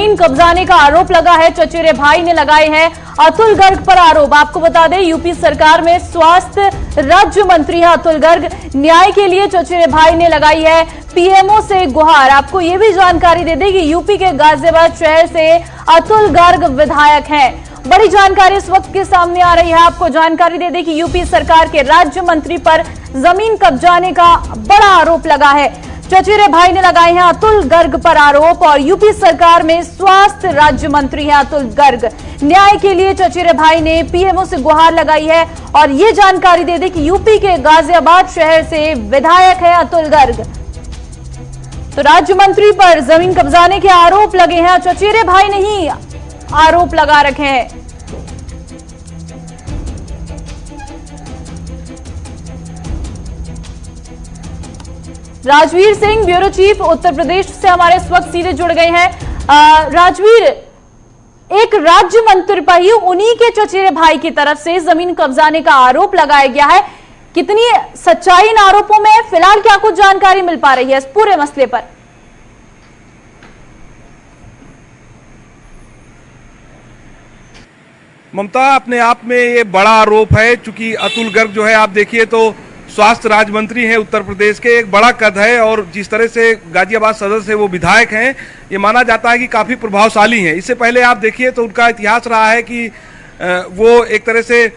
जमीन कब्जाने का आरोप लगा है। चचेरे भाई ने लगाए हैं अतुल गर्ग पर आरोप। आपको बता दें, यूपी सरकार में स्वास्थ्य राज्य मंत्री है अतुल गर्ग। न्याय के लिए चचेरे भाई ने लगाई है पीएमओ से गुहार। आपको यह भी जानकारी दे दें कि यूपी के गाजियाबाद शहर से अतुल गर्ग विधायक हैं। बड़ी जानकारी इस वक्त के सामने आ रही है। आपको जानकारी दे दें कि यूपी सरकार के राज्य मंत्री पर जमीन कब्जाने का बड़ा आरोप लगा है। चचेरे भाई ने लगाए हैं अतुल गर्ग पर आरोप और यूपी सरकार में स्वास्थ्य राज्य मंत्री है अतुल गर्ग। न्याय के लिए चचेरे भाई ने पीएमओ से गुहार लगाई है और ये जानकारी दे दें कि यूपी के गाजियाबाद शहर से विधायक है अतुल गर्ग। तो राज्य मंत्री पर जमीन कब्जाने के आरोप लगे हैं। चचेरे भाई ने ही आरोप लगा रखे हैं। राजवीर सिंह, ब्यूरो चीफ उत्तर प्रदेश से हमारे इस वक्त सीधे जुड़ गए हैं। राजवीर, एक राज्य मंत्री पर ही उन्हीं के चचेरे भाई की तरफ से जमीन कब्जाने का आरोप लगाया गया है। कितनी सच्चाई इन आरोपों में? फिलहाल क्या कुछ जानकारी मिल पा रही है इस पूरे मसले पर? ममता, अपने आप में ये बड़ा आरोप है। चूंकि अतुल गर्ग जो है, आप देखिए तो स्वास्थ्य राज्य मंत्री हैं उत्तर प्रदेश के, एक बड़ा कद है और जिस तरह से गाजियाबाद सदर से वो विधायक हैं, ये माना जाता है कि काफ़ी प्रभावशाली हैं। इससे पहले आप देखिए तो उनका इतिहास रहा है कि वो एक तरह से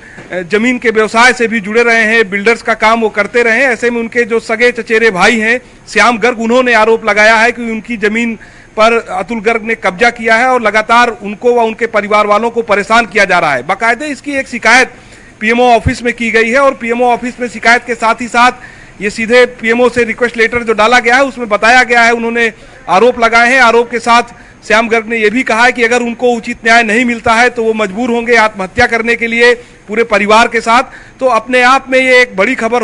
जमीन के व्यवसाय से भी जुड़े रहे हैं, बिल्डर्स का काम वो करते रहे। ऐसे में उनके जो सगे चचेरे भाई हैं श्याम गर्ग, उन्होंने आरोप लगाया है कि उनकी जमीन पर अतुल गर्ग ने कब्जा किया है और लगातार उनको व उनके परिवार वालों को परेशान किया जा रहा है। बाकायदे इसकी एक शिकायत पीएमओ ऑफिस में की गई है और पीएमओ ऑफिस में शिकायत के साथ ही साथ ये सीधे पीएमओ से रिक्वेस्ट लेटर जो डाला गया है उसमें बताया गया है, उन्होंने आरोप लगाए हैं। आरोप के साथ श्याम गर्ग ने यह भी कहा है कि अगर उनको उचित न्याय नहीं मिलता है तो वो मजबूर होंगे आत्महत्या करने के लिए पूरे परिवार के साथ। तो अपने आप में ये एक बड़ी खबर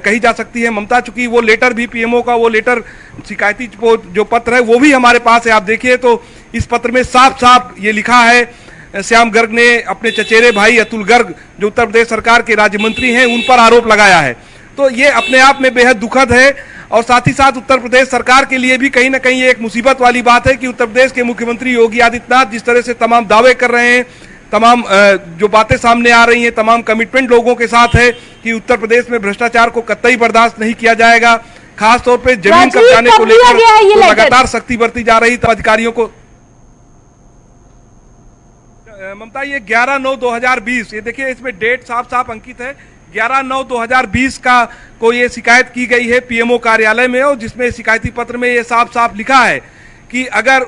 कही जा सकती है ममता। चूंकि वो लेटर भी पीएमओ का, वो लेटर शिकायती जो पत्र है वो भी हमारे पास है। आप देखिए तो इस पत्र में साफ साफ ये लिखा है, श्याम गर्ग ने अपने चचेरे भाई अतुल गर्ग जो उत्तर प्रदेश सरकार के राज्य मंत्री हैं उन पर आरोप लगाया है। तो ये अपने आप में बेहद दुखद है और साथ ही साथ उत्तर प्रदेश सरकार के लिए भी कहीं ना कहीं एक मुसीबत वाली बात है कि उत्तर प्रदेश के मुख्यमंत्री योगी आदित्यनाथ जिस तरह से तमाम दावे कर रहे हैं, तमाम जो बातें सामने आ रही हैं, तमाम कमिटमेंट लोगों के साथ है कि उत्तर प्रदेश में भ्रष्टाचार को कतई बर्दाश्त नहीं किया जाएगा। खासतौर पर जमीन कब्जाने को लेकर लगातार सख्ती बरती जा रही तो अधिकारियों को। ममता, ये 11/9/2020, ये देखिए इसमें डेट साफ साफ अंकित है। 11/9/2020 को ये शिकायत की गई है पीएमओ कार्यालय में और जिसमें शिकायती पत्र में ये साफ साफ लिखा है कि अगर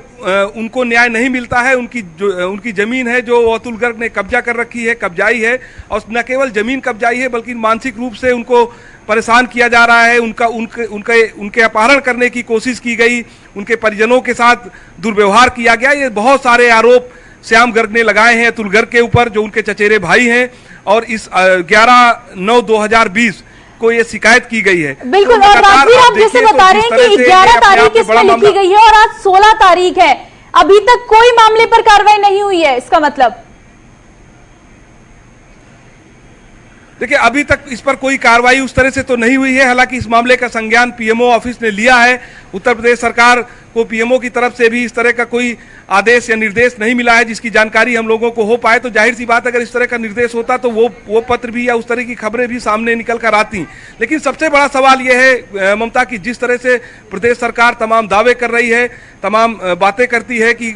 उनको न्याय नहीं मिलता है, उनकी जमीन है जो अतुल गर्ग ने कब्जा कर रखी है, कब्जाई है, और न केवल जमीन कब्जाई है बल्कि मानसिक रूप से उनको परेशान किया जा रहा है, उनके अपहरण करने की कोशिश की गई, उनके परिजनों के साथ दुर्व्यवहार किया गया। ये बहुत सारे आरोप श्याम गर्ग ने लगाए हैं अतुल गर्ग के ऊपर जो उनके चचेरे भाई हैं और इस 11/9/2020 को ये शिकायत की गई है। बिल्कुल। और राजवीर, आप जैसे बता रहे हैं कि 11 तारीख इसमें लिखी गई है और आज 16 तारीख है, अभी तक कोई मामले पर कार्रवाई नहीं हुई है, इसका मतलब? देखिए, अभी तक इस पर कोई कार्रवाई उस तरह से तो नहीं हुई है। हालांकि इस मामले का संज्ञान पीएमओ ऑफिस ने लिया है। उत्तर प्रदेश सरकार को पीएमओ की तरफ से भी इस तरह का कोई आदेश या निर्देश नहीं मिला है जिसकी जानकारी हम लोगों को हो पाए। तो जाहिर सी बात, अगर इस तरह का निर्देश होता तो वो पत्र भी या उस तरह की खबरें भी सामने निकल कर आती। लेकिन सबसे बड़ा सवाल यह है ममता कि जिस तरह से प्रदेश सरकार तमाम दावे कर रही है, तमाम बातें करती है कि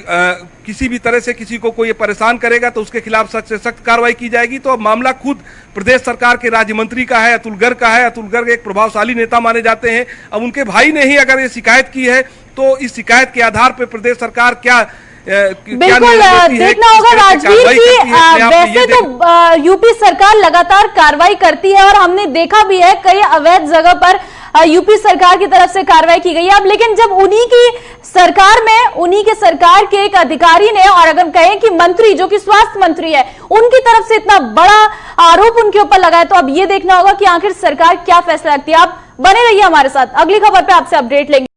किसी भी तरह से किसी को कोई परेशान करेगा तो उसके खिलाफ सख्त से सख्त कार्रवाई की जाएगी। तो अब मामला खुद प्रदेश सरकार के राज्य मंत्री का है, अतुल गर्ग का है। अतुल गर्ग एक प्रभावशाली नेता माने जाते हैं। अब उनके भाई ने ही अगर ये शिकायत की है तो इस शिकायत के आधार पर प्रदेश सरकार क्या बिल्कुल देखना होगा राजवीर की। वैसे तो यूपी सरकार लगातार कार्रवाई करती है और हमने देखा भी है कई अवैध जगह पर यूपी सरकार की तरफ से कार्रवाई की गई है। अब लेकिन जब उन्हीं की सरकार में उन्हीं के सरकार के एक अधिकारी ने, और अगर कहें कि मंत्री जो कि स्वास्थ्य मंत्री है, उनकी तरफ से इतना बड़ा आरोप उनके ऊपर लगाए, तो अब ये देखना होगा कि आखिर सरकार क्या फैसला रखती है। आप बने रहिए हमारे साथ, अगली खबर पे आपसे अपडेट लेंगे।